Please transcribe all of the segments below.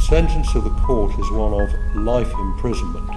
sentence of the court is one of life imprisonment,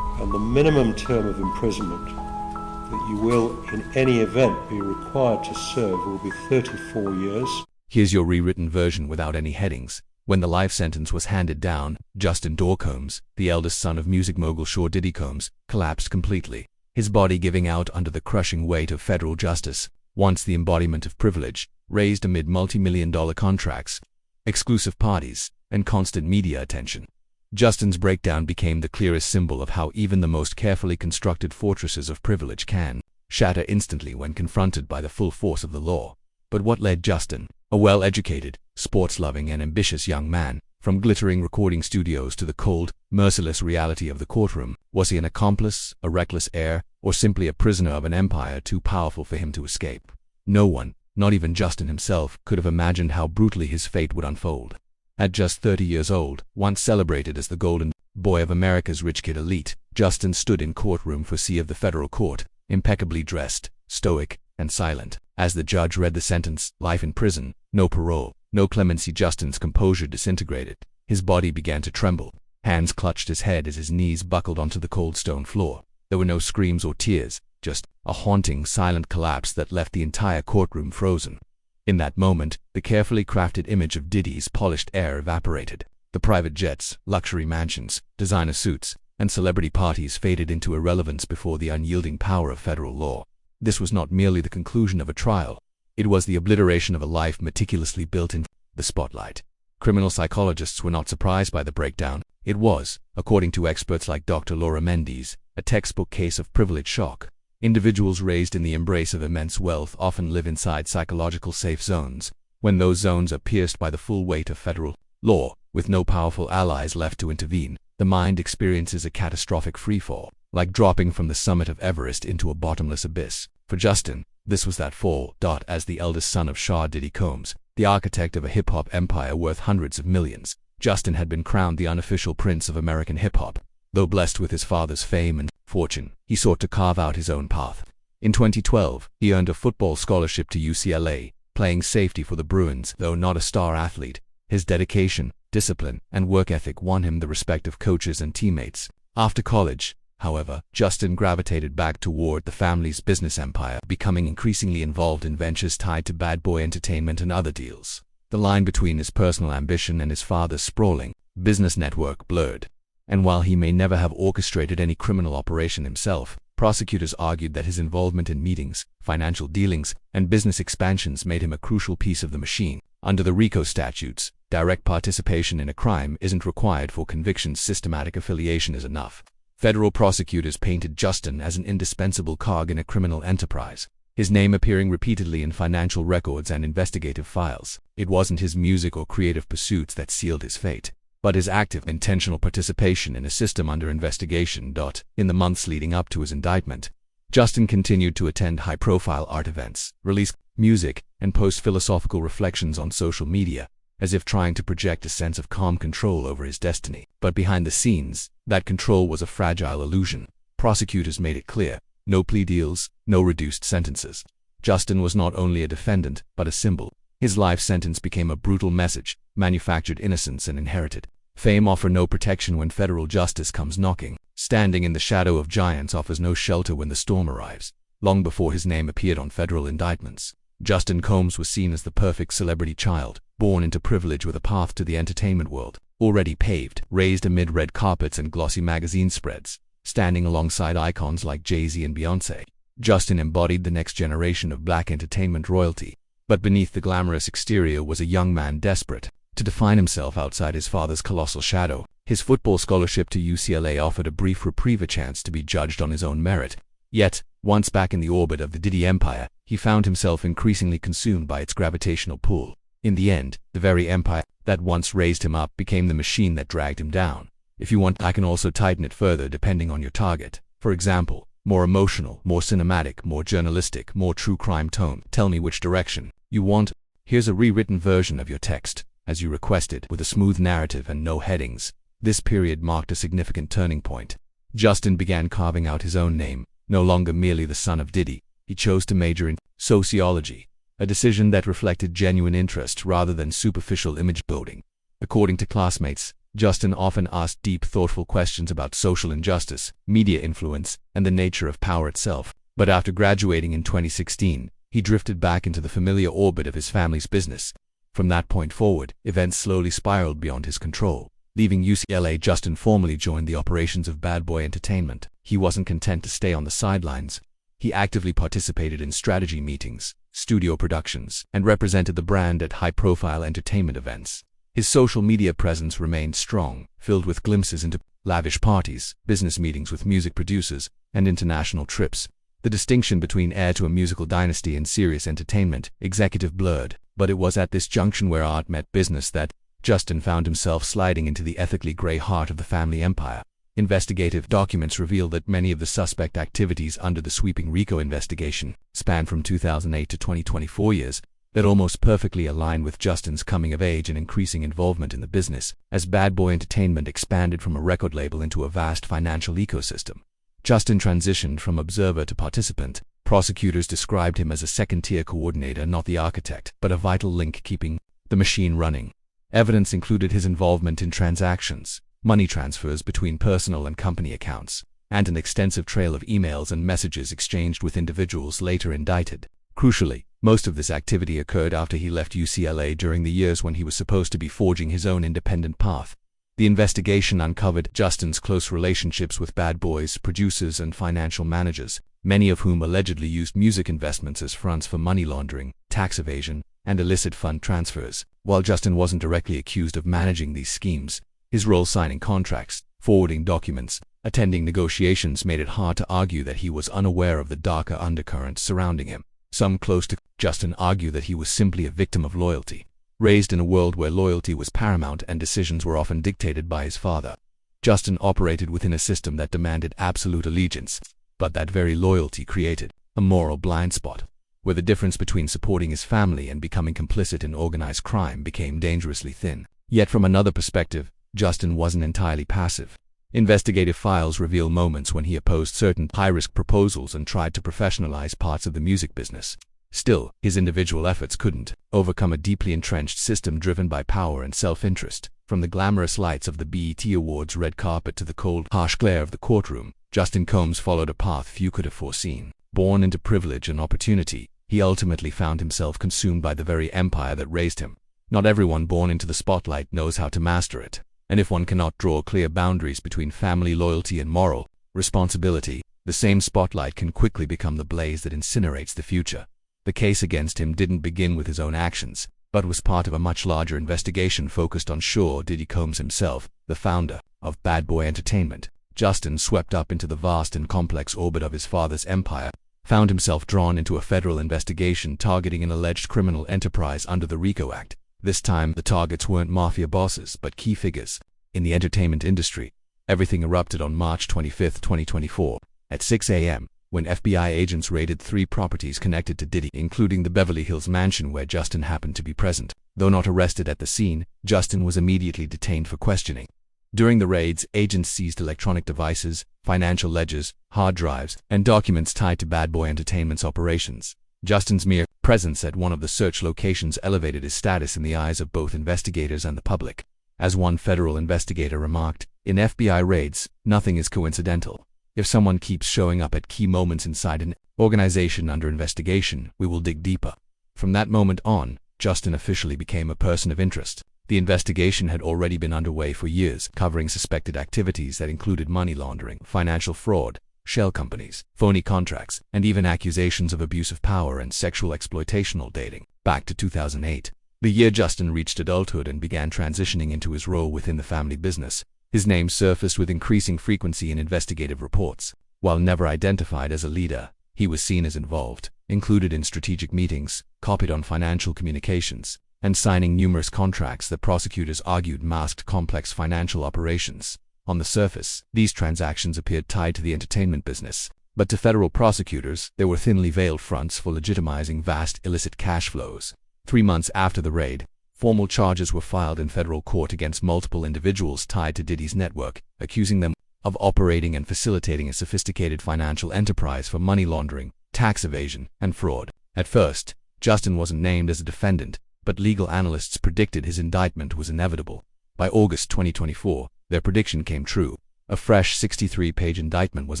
and the minimum term of imprisonment that you will in any event be required to serve will be 34 years. Here's your rewritten version without any headings. When the life sentence was handed down, Justin Combs, the eldest son of music mogul Diddy Combs, collapsed completely, his body giving out under the crushing weight of federal justice, once the embodiment of privilege, raised amid multi-million-dollar contracts, exclusive parties, and constant media attention. Justin's breakdown became the clearest symbol of how even the most carefully constructed fortresses of privilege can shatter instantly when confronted by the full force of the law. But what led Justin, a well-educated, sports-loving and ambitious young man, from glittering recording studios to the cold, merciless reality of the courtroom? Was he an accomplice, a reckless heir, or simply a prisoner of an empire too powerful for him to escape? No one, not even Justin himself, could have imagined how brutally his fate would unfold. At just 30 years old, once celebrated as the golden boy of America's rich kid elite, Justin stood in courtroom for C of the federal court, impeccably dressed, stoic, and silent. As the judge read the sentence, life in prison, no parole, no clemency, Justin's composure disintegrated. His body began to tremble. Hands clutched his head as his knees buckled onto the cold stone floor. There were no screams or tears, just a haunting, silent collapse that left the entire courtroom frozen. In that moment, the carefully crafted image of Diddy's polished air evaporated. The private jets, luxury mansions, designer suits, and celebrity parties faded into irrelevance before the unyielding power of federal law. This was not merely the conclusion of a trial. It was the obliteration of a life meticulously built in the spotlight. Criminal psychologists were not surprised by the breakdown. It was, according to experts like Dr. Laura Mendes, a textbook case of privilege shock. Individuals raised in the embrace of immense wealth often live inside psychological safe zones. When those zones are pierced by the full weight of federal law, with no powerful allies left to intervene, the mind experiences a catastrophic freefall, like dropping from the summit of Everest into a bottomless abyss. For Justin, this was that fall. As the eldest son of Diddy Combs, the architect of a hip-hop empire worth hundreds of millions, Justin had been crowned the unofficial prince of American hip-hop. Though blessed with his father's fame and fortune, he sought to carve out his own path. In 2012, he earned a football scholarship to UCLA, playing safety for the Bruins. Though not a star athlete, his dedication, discipline, and work ethic won him the respect of coaches and teammates. After college, however, Justin gravitated back toward the family's business empire, becoming increasingly involved in ventures tied to bad boy entertainment and other deals. The line between his personal ambition and his father's sprawling business network blurred. And while he may never have orchestrated any criminal operation himself, prosecutors argued that his involvement in meetings, financial dealings, and business expansions made him a crucial piece of the machine. Under the RICO statutes, direct participation in a crime isn't required for conviction. Systematic affiliation is enough. Federal prosecutors painted Justin as an indispensable cog in a criminal enterprise, his name appearing repeatedly in financial records and investigative files. It wasn't his music or creative pursuits that sealed his fate, but his active, intentional participation in a system under investigation. In the months leading up to his indictment, Justin continued to attend high-profile art events, release music, and post philosophical reflections on social media, as if trying to project a sense of calm control over his destiny. But behind the scenes, that control was a fragile illusion. Prosecutors made it clear: no plea deals, no reduced sentences. Justin was not only a defendant, but a symbol. His life sentence became a brutal message: manufactured innocence and inherited fame offer no protection when federal justice comes knocking. Standing in the shadow of giants offers no shelter when the storm arrives. Long before his name appeared on federal indictments, Justin Combs was seen as the perfect celebrity child, born into privilege with a path to the entertainment world already paved, raised amid red carpets and glossy magazine spreads, standing alongside icons like Jay-Z and Beyoncé. Justin embodied the next generation of black entertainment royalty. But beneath the glamorous exterior was a young man desperate to define himself outside his father's colossal shadow. His football scholarship to UCLA offered a brief reprieve, a chance to be judged on his own merit. Yet, once back in the orbit of the Diddy empire, he found himself increasingly consumed by its gravitational pull. In the end, the very empire that once raised him up became the machine that dragged him down. If you want, I can also tighten it further depending on your target. For example, more emotional, more cinematic, more journalistic, more true crime tone. Tell me which direction you want. Here's a rewritten version of your text, as you requested, with a smooth narrative and no headings. This period marked a significant turning point. Justin began carving out his own name. No longer merely the son of Diddy, he chose to major in sociology, a decision that reflected genuine interest rather than superficial image building. According to classmates, Justin often asked deep, thoughtful questions about social injustice, media influence, and the nature of power itself. But after graduating in 2016, he drifted back into the familiar orbit of his family's business. From that point forward, events slowly spiraled beyond his control. Leaving UCLA, Justin formally joined the operations of Bad Boy Entertainment. He wasn't content to stay on the sidelines. He actively participated in strategy meetings, studio productions, and represented the brand at high-profile entertainment events. His social media presence remained strong, filled with glimpses into lavish parties, business meetings with music producers, and international trips. The distinction between heir to a musical dynasty and serious entertainment executive blurred, but it was at this junction where art met business that Justin found himself sliding into the ethically gray heart of the family empire. Investigative documents reveal that many of the suspect activities under the sweeping RICO investigation span from 2008 to 2024 years that almost perfectly align with Justin's coming of age and increasing involvement in the business. As Bad Boy Entertainment expanded from a record label into a vast financial ecosystem, Justin transitioned from observer to participant. Prosecutors described him as a second-tier coordinator, not the architect, but a vital link keeping the machine running. Evidence included his involvement in transactions, money transfers between personal and company accounts, and an extensive trail of emails and messages exchanged with individuals later indicted. Crucially, most of this activity occurred after he left UCLA during the years when he was supposed to be forging his own independent path. The investigation uncovered Justin's close relationships with Bad Boy's producers and financial managers, many of whom allegedly used music investments as fronts for money laundering, tax evasion, and illicit fund transfers. While Justin wasn't directly accused of managing these schemes, his role signing contracts, forwarding documents, attending negotiations made it hard to argue that he was unaware of the darker undercurrents surrounding him. Some close to Justin argue that he was simply a victim of loyalty, raised in a world where loyalty was paramount and decisions were often dictated by his father. Justin operated within a system that demanded absolute allegiance, but that very loyalty created a moral blind spot, where the difference between supporting his family and becoming complicit in organized crime became dangerously thin. Yet from another perspective, Justin wasn't entirely passive. Investigative files reveal moments when he opposed certain high-risk proposals and tried to professionalize parts of the music business. Still, his individual efforts couldn't overcome a deeply entrenched system driven by power and self-interest. From the glamorous lights of the BET Awards red carpet to the cold, harsh glare of the courtroom, Justin Combs followed a path few could have foreseen. Born into privilege and opportunity, he ultimately found himself consumed by the very empire that raised him. Not everyone born into the spotlight knows how to master it. And if one cannot draw clear boundaries between family loyalty and moral responsibility, the same spotlight can quickly become the blaze that incinerates the future. The case against him didn't begin with his own actions, but was part of a much larger investigation focused on Diddy Combs himself, the founder of Bad Boy Entertainment. Justin, swept up into the vast and complex orbit of his father's empire, found himself drawn into a federal investigation targeting an alleged criminal enterprise under the RICO Act. This time, the targets weren't mafia bosses, but key figures in the entertainment industry. Everything erupted on March 25, 2024, at 6 a.m., when FBI agents raided 3 properties connected to Diddy, including the Beverly Hills mansion where Justin happened to be present. Though not arrested at the scene, Justin was immediately detained for questioning. During the raids, agents seized electronic devices, financial ledgers, hard drives, and documents tied to Bad Boy Entertainment's operations. Justin's mere presence at one of the search locations elevated his status in the eyes of both investigators and the public. As one federal investigator remarked, in FBI raids, nothing is coincidental. If someone keeps showing up at key moments inside an organization under investigation, we will dig deeper. From that moment on, Justin officially became a person of interest. The investigation had already been underway for years, covering suspected activities that included money laundering, financial fraud, shell companies, phony contracts, and even accusations of abuse of power and sexual exploitational dating. Back to 2008, the year Justin reached adulthood and began transitioning into his role within the family business. His name surfaced with increasing frequency in investigative reports. While never identified as a leader, he was seen as involved, included in strategic meetings, copied on financial communications, and signing numerous contracts that prosecutors argued masked complex financial operations. On the surface, these transactions appeared tied to the entertainment business, but to federal prosecutors, they were thinly veiled fronts for legitimizing vast illicit cash flows. 3 months after the raid, formal charges were filed in federal court against multiple individuals tied to Diddy's network, accusing them of operating and facilitating a sophisticated financial enterprise for money laundering, tax evasion, and fraud. At first, Justin wasn't named as a defendant, but legal analysts predicted his indictment was inevitable. By August 2024, their prediction came true. A fresh 63-page indictment was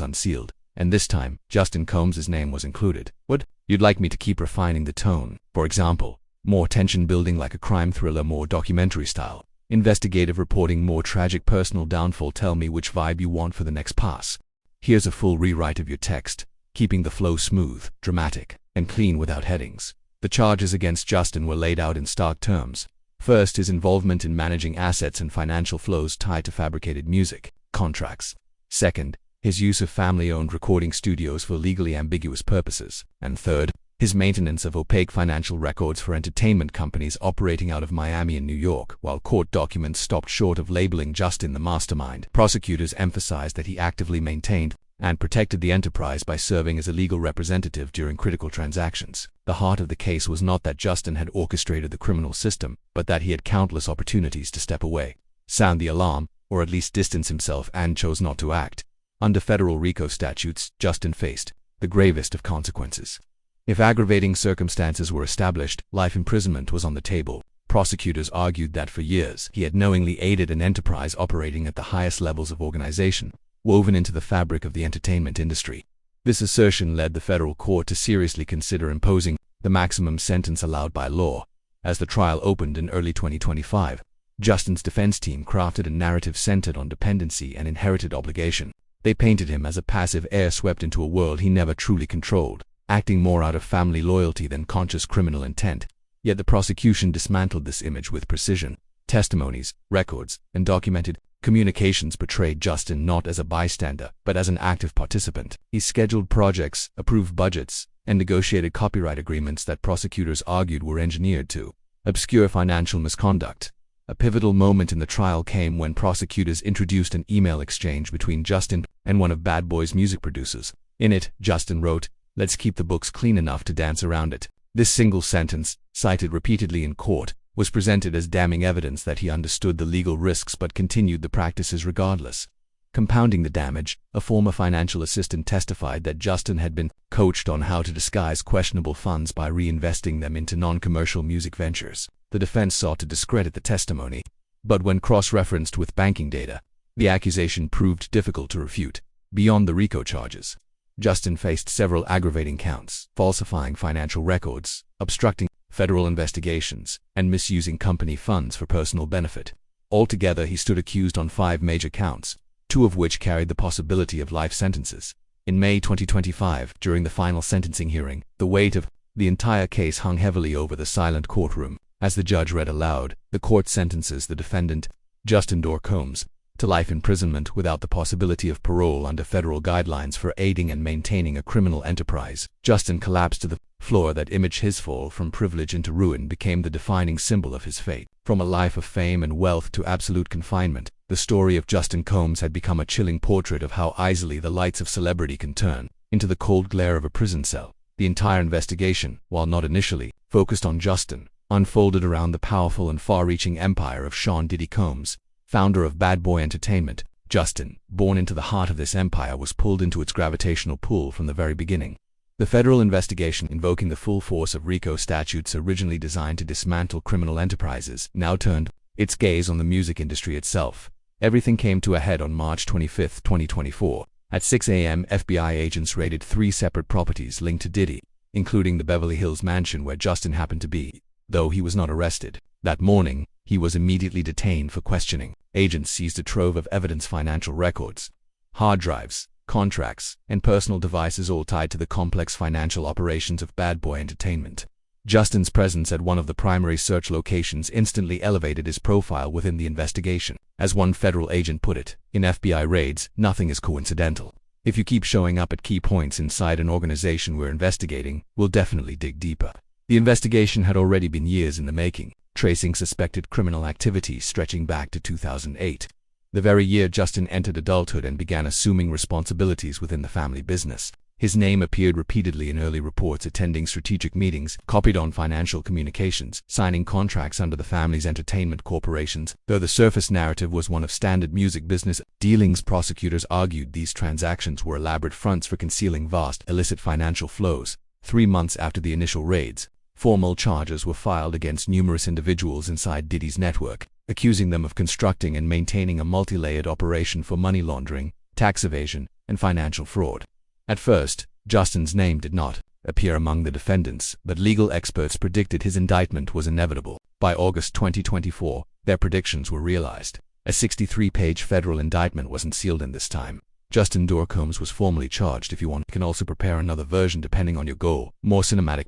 unsealed, and this time, Justin Combs' name was included. Would you'd like me to keep refining the tone? For example, more tension-building like a crime thriller, more documentary style, investigative reporting, more tragic personal downfall. Tell me which vibe you want for the next pass. Here's a full rewrite of your text, keeping the flow smooth, dramatic, and clean without headings. The charges against Justin were laid out in stark terms. First, his involvement in managing assets and financial flows tied to fabricated music contracts. Second, his use of family-owned recording studios for legally ambiguous purposes. And third, his maintenance of opaque financial records for entertainment companies operating out of Miami and New York. While court documents stopped short of labeling Justin the mastermind, prosecutors emphasized that he actively maintained and protected the enterprise by serving as a legal representative during critical transactions. The heart of the case was not that Justin had orchestrated the criminal system, but that he had countless opportunities to step away, sound the alarm, or at least distance himself, and chose not to act. Under federal RICO statutes, Justin faced the gravest of consequences. If aggravating circumstances were established, life imprisonment was on the table. Prosecutors argued that for years he had knowingly aided an enterprise operating at the highest levels of organization, woven into the fabric of the entertainment industry. This assertion led the federal court to seriously consider imposing the maximum sentence allowed by law. As the trial opened in early 2025, Justin's defense team crafted a narrative centered on dependency and inherited obligation. They painted him as a passive heir swept into a world he never truly controlled, acting more out of family loyalty than conscious criminal intent. Yet the prosecution dismantled this image with precision. Testimonies, records, and documented communications portrayed Justin not as a bystander, but as an active participant. He scheduled projects, approved budgets, and negotiated copyright agreements that prosecutors argued were engineered to obscure financial misconduct. A pivotal moment in the trial came when prosecutors introduced an email exchange between Justin and one of Bad Boy's music producers. In it, Justin wrote, "Let's keep the books clean enough to dance around it." This single sentence, cited repeatedly in court, was presented as damning evidence that he understood the legal risks but continued the practices regardless. Compounding the damage, a former financial assistant testified that Justin had been coached on how to disguise questionable funds by reinvesting them into non-commercial music ventures. The defense sought to discredit the testimony, but when cross-referenced with banking data, the accusation proved difficult to refute. Beyond the RICO charges, Justin faced several aggravating counts: falsifying financial records, obstructing federal investigations, and misusing company funds for personal benefit. Altogether, he stood accused on 5 major counts, 2 of which carried the possibility of life sentences. In May 2025, during the final sentencing hearing, the weight of the entire case hung heavily over the silent courtroom. As the judge read aloud, the court sentences the defendant, Justin Combs, to life imprisonment without the possibility of parole under federal guidelines for aiding and maintaining a criminal enterprise. Justin collapsed to the floor. That image, his fall from privilege into ruin, became the defining symbol of his fate. From a life of fame and wealth to absolute confinement, the story of Justin Combs had become a chilling portrait of how easily the lights of celebrity can turn into the cold glare of a prison cell. The entire investigation, while not initially focused on Justin, unfolded around the powerful and far-reaching empire of Diddy Combs, founder of Bad Boy Entertainment. Justin, born into the heart of this empire, was pulled into its gravitational pull from the very beginning. The federal investigation, invoking the full force of RICO statutes originally designed to dismantle criminal enterprises, now turned its gaze on the music industry itself. Everything came to a head on March 25, 2024. At 6 a.m., FBI agents raided 3 separate properties linked to Diddy, including the Beverly Hills mansion where Justin happened to be. Though he was not arrested that morning, he was immediately detained for questioning. Agents seized a trove of evidence: financial records, hard drives, contracts, and personal devices, all tied to the complex financial operations of Bad Boy Entertainment. Justin's presence at one of the primary search locations instantly elevated his profile within the investigation. As one federal agent put it, in FBI raids, nothing is coincidental. If you keep showing up at key points inside an organization we're investigating, we'll definitely dig deeper. The investigation had already been years in the making, tracing suspected criminal activity stretching back to 2008, the very year Justin entered adulthood and began assuming responsibilities within the family business. His name appeared repeatedly in early reports, attending strategic meetings, copied on financial communications, signing contracts under the family's entertainment corporations. Though the surface narrative was one of standard music business dealings, prosecutors argued these transactions were elaborate fronts for concealing vast illicit financial flows. 3 months after the initial raids, Formal charges were filed against numerous individuals inside Diddy's network, accusing them of constructing and maintaining a multi-layered operation for money laundering, tax evasion, and financial fraud. At first, Justin's name did not appear among the defendants, but legal experts predicted his indictment was inevitable. By August 2024, their predictions were realized. A 63-page federal indictment wasn't sealed in this time. Justin Dorcombs was formally charged. If you want, you can also prepare another version depending on your goal. More cinematic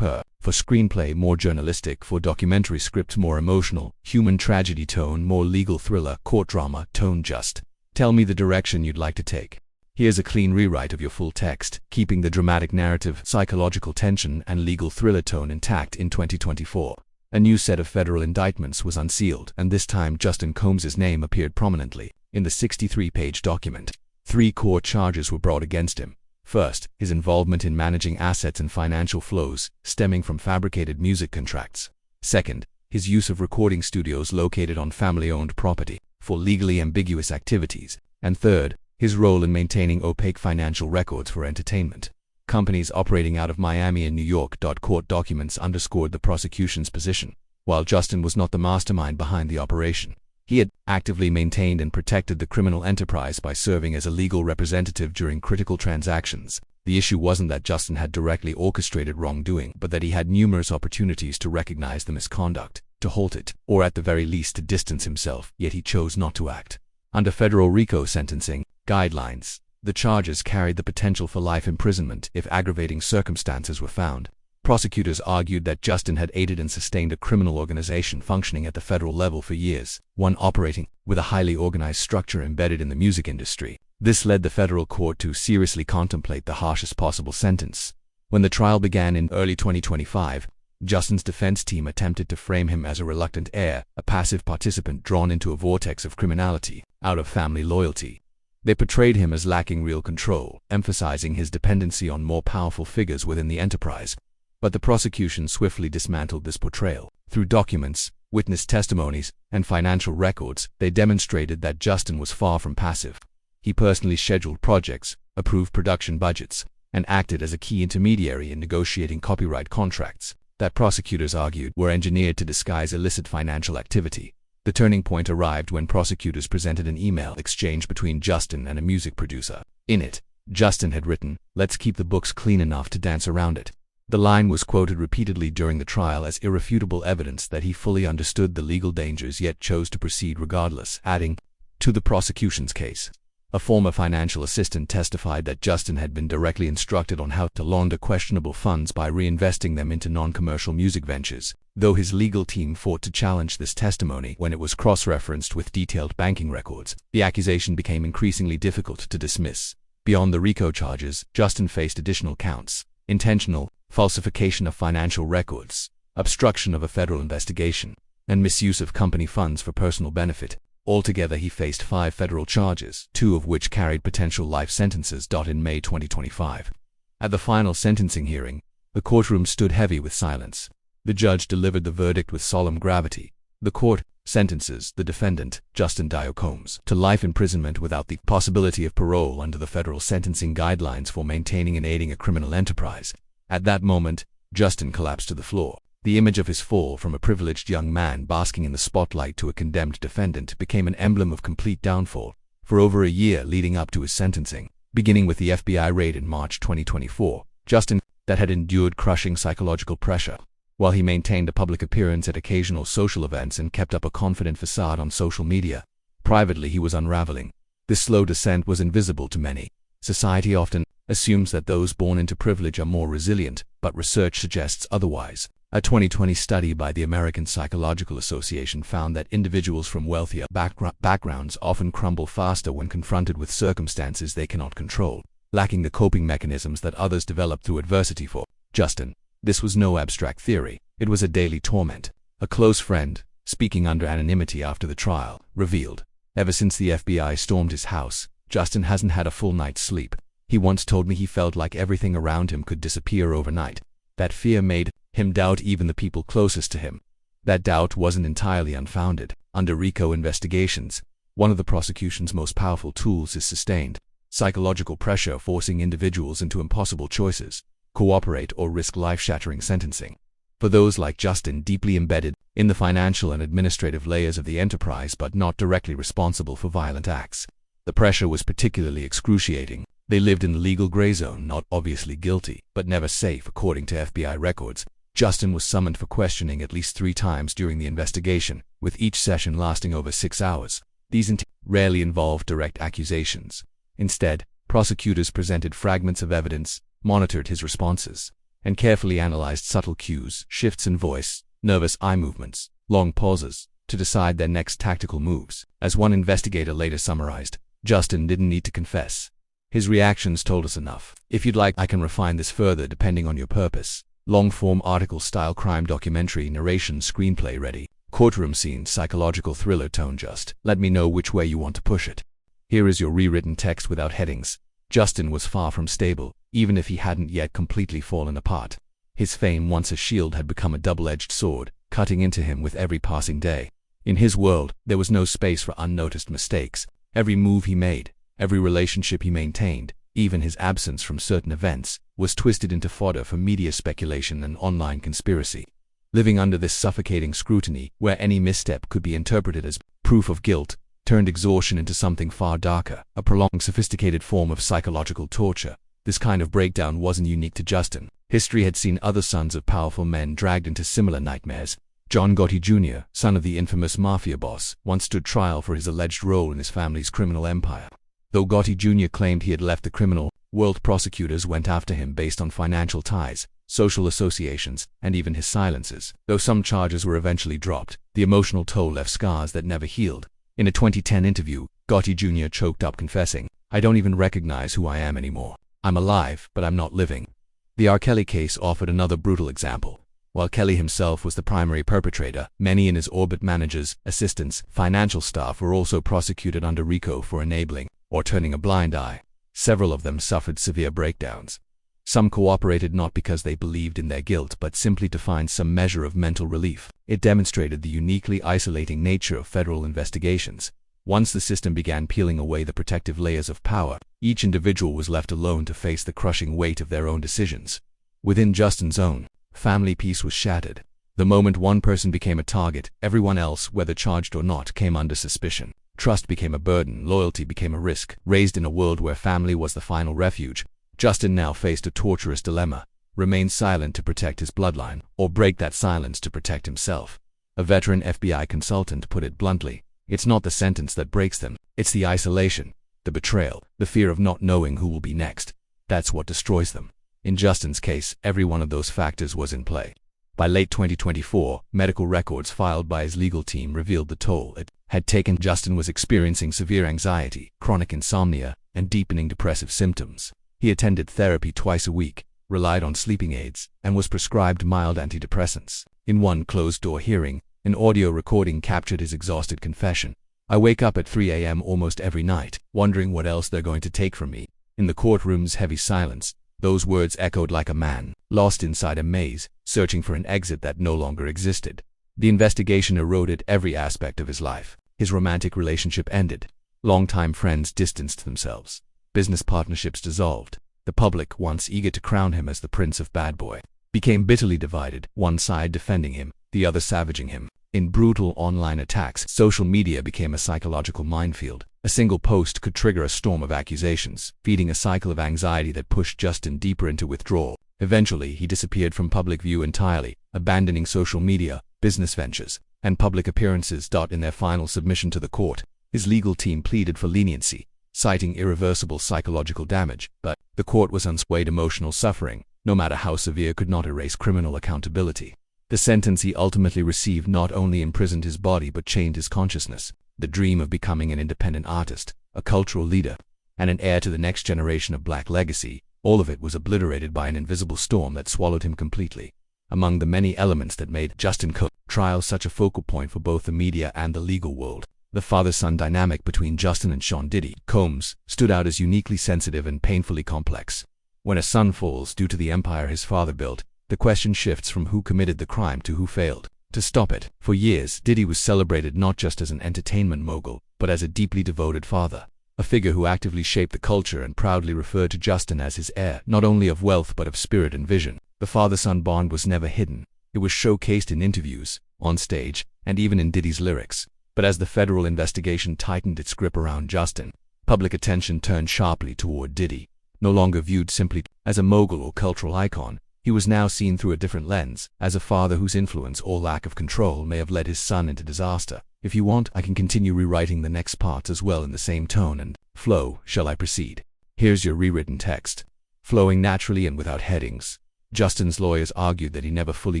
for screenplay, more journalistic; for documentary script, more emotional; human tragedy tone, more legal thriller; court drama tone. Just tell me the direction you'd like to take. Here's a clean rewrite of your full text, keeping the dramatic narrative, psychological tension, and legal thriller tone intact. In 2024, a new set of federal indictments was unsealed, and this time Justin Combs' name appeared prominently in the 63-page document. 3 core charges were brought against him. First, his involvement in managing assets and financial flows stemming from fabricated music contracts. Second, his use of recording studios located on family-owned property for legally ambiguous activities. And third, his role in maintaining opaque financial records for entertainment companies operating out of Miami and New York. Court documents underscored the prosecution's position. While Justin was not the mastermind behind the operation, he had actively maintained and protected the criminal enterprise by serving as a legal representative during critical transactions. The issue wasn't that Justin had directly orchestrated wrongdoing, but that he had numerous opportunities to recognize the misconduct, to halt it, or at the very least to distance himself, yet he chose not to act. Under federal RICO sentencing guidelines, the charges carried the potential for life imprisonment if aggravating circumstances were found. Prosecutors argued that Justin had aided and sustained a criminal organization functioning at the federal level for years, one operating with a highly organized structure embedded in the music industry. This led the federal court to seriously contemplate the harshest possible sentence. When the trial began in early 2025, Justin's defense team attempted to frame him as a reluctant heir, a passive participant drawn into a vortex of criminality out of family loyalty. They portrayed him as lacking real control, emphasizing his dependency on more powerful figures within the enterprise. But the prosecution swiftly dismantled this portrayal. Through documents, witness testimonies, and financial records, they demonstrated that Justin was far from passive. He personally scheduled projects, approved production budgets, and acted as a key intermediary in negotiating copyright contracts that prosecutors argued were engineered to disguise illicit financial activity. The turning point arrived when prosecutors presented an email exchange between Justin and a music producer. In it, Justin had written, "Let's keep the books clean enough to dance around it." The line was quoted repeatedly during the trial as irrefutable evidence that he fully understood the legal dangers yet chose to proceed regardless. Adding to the prosecution's case, a former financial assistant testified that Justin had been directly instructed on how to launder questionable funds by reinvesting them into non-commercial music ventures. Though his legal team fought to challenge this testimony when it was cross-referenced with detailed banking records, the accusation became increasingly difficult to dismiss. Beyond the RICO charges, Justin faced additional counts: intentional falsification of financial records, obstruction of a federal investigation, and misuse of company funds for personal benefit. Altogether, he faced 5 federal charges, 2 of which carried potential life sentences. In May 2025, at the final sentencing hearing, the courtroom stood heavy with silence. The judge delivered the verdict with solemn gravity. The court sentences the defendant, Justin Dorcombs, to life imprisonment without the possibility of parole under the federal sentencing guidelines for maintaining and aiding a criminal enterprise. At that moment, Justin collapsed to the floor. The image of his fall from a privileged young man basking in the spotlight to a condemned defendant became an emblem of complete downfall. For over a year leading up to his sentencing, beginning with the FBI raid in March 2024, Justin had endured crushing psychological pressure. While he maintained a public appearance at occasional social events and kept up a confident facade on social media, privately he was unraveling. This slow descent was invisible to many. Society often assumes that those born into privilege are more resilient, but research suggests otherwise. A 2020 study by the American Psychological Association found that individuals from wealthier backgrounds often crumble faster when confronted with circumstances they cannot control, lacking the coping mechanisms that others develop through adversity. For Justin, this was no abstract theory. It was a daily torment. A close friend, speaking under anonymity after the trial, revealed, "Ever since the FBI stormed his house, Justin hasn't had a full night's sleep. He once told me he felt like everything around him could disappear overnight. That fear made him doubt even the people closest to him." That doubt wasn't entirely unfounded. Under RICO investigations, one of the prosecution's most powerful tools is sustained psychological pressure, forcing individuals into impossible choices: cooperate or risk life-shattering sentencing. For those like Justin deeply embedded in the financial and administrative layers of the enterprise but not directly responsible for violent acts, the pressure was particularly excruciating. They lived in the legal gray zone, not obviously guilty, but never safe. According to FBI records, Justin was summoned for questioning at least 3 times during the investigation, with each session lasting over 6 hours. These rarely involved direct accusations. Instead, prosecutors presented fragments of evidence, monitored his responses, and carefully analyzed subtle cues, shifts in voice, nervous eye movements, long pauses, to decide their next tactical moves. As one investigator later summarized, Justin didn't need to confess. His reactions told us enough. If you'd like, I can refine this further depending on your purpose. Long-form article-style crime documentary narration screenplay ready. Courtroom scene psychological thriller tone. Just let me know which way you want to push it. Here is your rewritten text without headings. Justin was far from stable, even if he hadn't yet completely fallen apart. His fame, once a shield, had become a double-edged sword, cutting into him with every passing day. In his world, there was no space for unnoticed mistakes. Every move he made, every relationship he maintained, even his absence from certain events, was twisted into fodder for media speculation and online conspiracy. Living under this suffocating scrutiny, where any misstep could be interpreted as proof of guilt, turned exhaustion into something far darker, a prolonged, sophisticated form of psychological torture. This kind of breakdown wasn't unique to Justin. History had seen other sons of powerful men dragged into similar nightmares. John Gotti Jr., son of the infamous mafia boss, once stood trial for his alleged role in his family's criminal empire. Though Gotti Jr. claimed he had left the criminal world, prosecutors went after him based on financial ties, social associations, and even his silences. Though some charges were eventually dropped, the emotional toll left scars that never healed. In a 2010 interview, Gotti Jr. choked up, confessing, "I don't even recognize who I am anymore. I'm alive, but I'm not living." The R. Kelly case offered another brutal example. While Kelly himself was the primary perpetrator, many in his orbit, managers, assistants, financial staff, were also prosecuted under RICO for enabling or turning a blind eye. Several of them suffered severe breakdowns. Some cooperated not because they believed in their guilt, but simply to find some measure of mental relief. It demonstrated the uniquely isolating nature of federal investigations. Once the system began peeling away the protective layers of power, each individual was left alone to face the crushing weight of their own decisions. Within Justin's own family, peace was shattered. The moment one person became a target, everyone else, whether charged or not, came under suspicion. Trust became a burden, loyalty became a risk. Raised in a world where family was the final refuge, Justin now faced a torturous dilemma: remain silent to protect his bloodline, or break that silence to protect himself. A veteran FBI consultant put it bluntly: it's not the sentence that breaks them, it's the isolation, the betrayal, the fear of not knowing who will be next. That's what destroys them. In Justin's case, every one of those factors was in play. By late 2024, medical records filed by his legal team revealed the toll it had taken. Justin was experiencing severe anxiety, chronic insomnia, and deepening depressive symptoms. He attended therapy twice a week, relied on sleeping aids, and was prescribed mild antidepressants. In one closed-door hearing, an audio recording captured his exhausted confession: "I wake up at 3 a.m. almost every night, wondering what else they're going to take from me." In the courtroom's heavy silence, those words echoed like a man lost inside a maze, searching for an exit that no longer existed. The investigation eroded every aspect of his life. His romantic relationship ended. Longtime friends distanced themselves. Business partnerships dissolved. The public, once eager to crown him as the Prince of Bad Boy, became bitterly divided, one side defending him, the other savaging him. In brutal online attacks, social media became a psychological minefield. A single post could trigger a storm of accusations, feeding a cycle of anxiety that pushed Justin deeper into withdrawal. Eventually, he disappeared from public view entirely, abandoning social media, business ventures, and public appearances. In their final submission to the court, his legal team pleaded for leniency, citing irreversible psychological damage, but the court was unswayed. Emotional suffering, no matter how severe, could not erase criminal accountability. The sentence he ultimately received not only imprisoned his body but chained his consciousness. The dream of becoming an independent artist, a cultural leader, and an heir to the next generation of black legacy, all of it was obliterated by an invisible storm that swallowed him completely. Among the many elements that made Justin Combs' trial such a focal point for both the media and the legal world, the father-son dynamic between Justin and Sean Diddy Combs stood out as uniquely sensitive and painfully complex. When a son falls due to the empire his father built, the question shifts from who committed the crime to who failed to stop it. For years, Diddy was celebrated not just as an entertainment mogul, but as a deeply devoted father, a figure who actively shaped the culture and proudly referred to Justin as his heir, not only of wealth but of spirit and vision. The father-son bond was never hidden. It was showcased in interviews, on stage, and even in Diddy's lyrics. But as the federal investigation tightened its grip around Justin, public attention turned sharply toward Diddy. No longer viewed simply as a mogul or cultural icon, he was now seen through a different lens, as a father whose influence or lack of control may have led his son into disaster. If you want, I can continue rewriting the next parts as well in the same tone and flow. Shall I proceed? Here's your rewritten text. Flowing naturally and without headings. Justin's lawyers argued that he never fully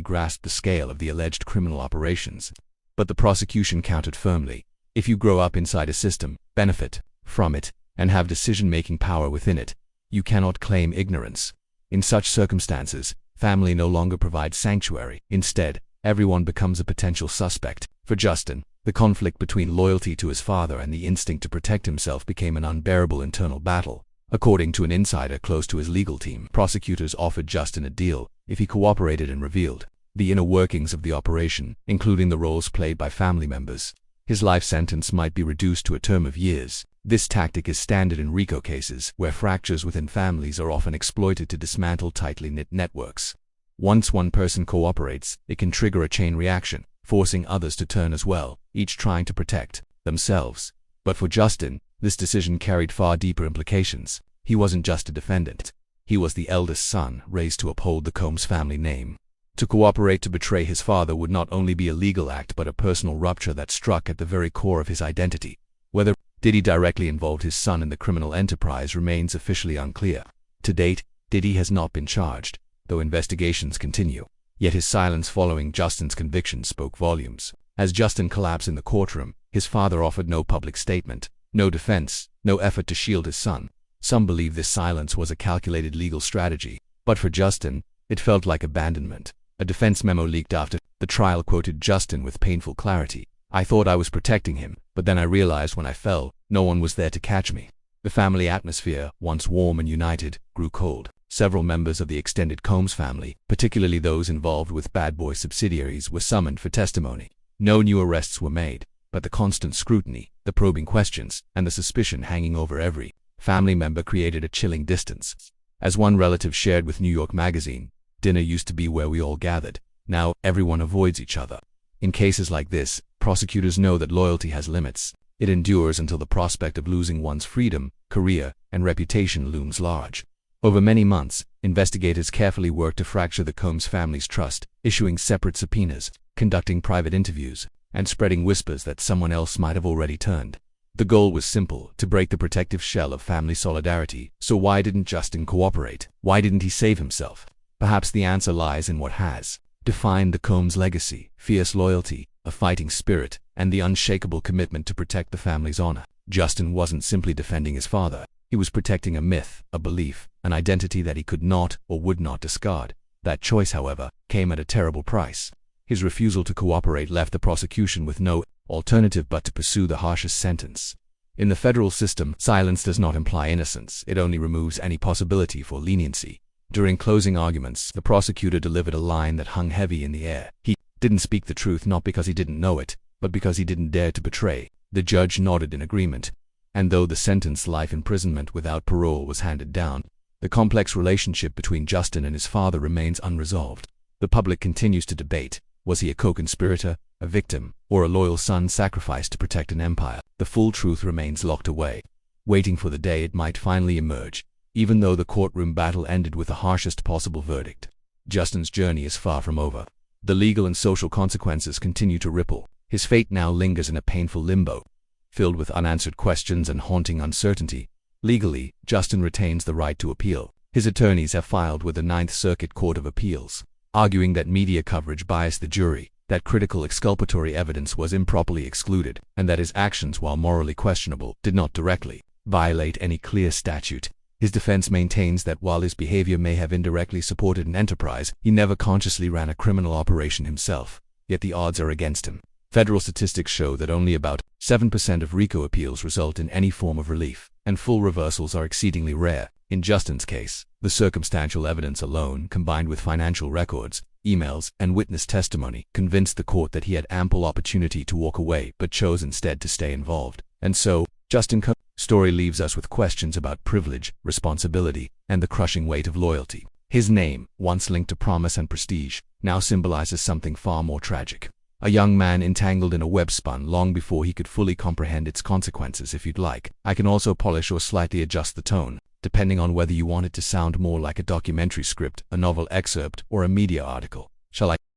grasped the scale of the alleged criminal operations. But the prosecution countered firmly. If you grow up inside a system, benefit from it, and have decision-making power within it, you cannot claim ignorance. In such circumstances, family no longer provides sanctuary. Instead, everyone becomes a potential suspect. For Justin, the conflict between loyalty to his father and the instinct to protect himself became an unbearable internal battle. According to an insider close to his legal team, prosecutors offered Justin a deal if he cooperated and revealed the inner workings of the operation, including the roles played by family members. His life sentence might be reduced to a term of years. This tactic is standard in RICO cases, where fractures within families are often exploited to dismantle tightly knit networks. Once one person cooperates, it can trigger a chain reaction, forcing others to turn as well, each trying to protect themselves. But for Justin, this decision carried far deeper implications. He wasn't just a defendant. He was the eldest son, raised to uphold the Combs family name. To cooperate to betray his father would not only be a legal act but a personal rupture that struck at the very core of his identity. Whether Diddy directly involved his son in the criminal enterprise remains officially unclear. To date, Diddy has not been charged, though investigations continue. Yet his silence following Justin's conviction spoke volumes. As Justin collapsed in the courtroom, his father offered no public statement, no defense, no effort to shield his son. Some believe this silence was a calculated legal strategy, but for Justin, it felt like abandonment. A defense memo leaked after the trial quoted Justin with painful clarity. "I thought I was protecting him, but then I realized when I fell, no one was there to catch me." The family atmosphere, once warm and united, grew cold. Several members of the extended Combs family, particularly those involved with Bad Boy subsidiaries, were summoned for testimony. No new arrests were made, but the constant scrutiny, the probing questions, and the suspicion hanging over every family member created a chilling distance. As one relative shared with New York Magazine, "Dinner used to be where we all gathered. Now, everyone avoids each other." In cases like this, prosecutors know that loyalty has limits. It endures until the prospect of losing one's freedom, career, and reputation looms large. Over many months, investigators carefully worked to fracture the Combs family's trust, issuing separate subpoenas, conducting private interviews, and spreading whispers that someone else might have already turned. The goal was simple: to break the protective shell of family solidarity. So why didn't Justin cooperate? Why didn't he save himself? Perhaps the answer lies in what has defined the Combs legacy: fierce loyalty, a fighting spirit, and the unshakable commitment to protect the family's honor. Justin wasn't simply defending his father. He was protecting a myth, a belief, an identity that he could not or would not discard. That choice, however, came at a terrible price. His refusal to cooperate left the prosecution with no alternative but to pursue the harshest sentence. In the federal system, silence does not imply innocence. It only removes any possibility for leniency. During closing arguments, the prosecutor delivered a line that hung heavy in the air. He didn't speak the truth not because he didn't know it, but because he didn't dare to betray. The judge nodded in agreement. And though the sentence, life imprisonment without parole, was handed down, the complex relationship between Justin and his father remains unresolved. The public continues to debate: was he a co-conspirator, a victim, or a loyal son sacrificed to protect an empire? The full truth remains locked away, waiting for the day it might finally emerge. Even though the courtroom battle ended with the harshest possible verdict, Justin's journey is far from over. The legal and social consequences continue to ripple. His fate now lingers in a painful limbo, filled with unanswered questions and haunting uncertainty. Legally, Justin retains the right to appeal. His attorneys have filed with the Ninth Circuit Court of Appeals, arguing that media coverage biased the jury, that critical exculpatory evidence was improperly excluded, and that his actions, while morally questionable, did not directly violate any clear statute. His defense maintains that while his behavior may have indirectly supported an enterprise, he never consciously ran a criminal operation himself. Yet the odds are against him. Federal statistics show that only about 7% of RICO appeals result in any form of relief, and full reversals are exceedingly rare. In Justin's case, the circumstantial evidence alone, combined with financial records, emails, and witness testimony, convinced the court that he had ample opportunity to walk away but chose instead to stay involved. And so, Justin's story leaves us with questions about privilege, responsibility, and the crushing weight of loyalty. His name, once linked to promise and prestige, now symbolizes something far more tragic. A young man entangled in a web spun long before he could fully comprehend its consequences. If you'd like, I can also polish or slightly adjust the tone, depending on whether you want it to sound more like a documentary script, a novel excerpt, or a media article. Shall I?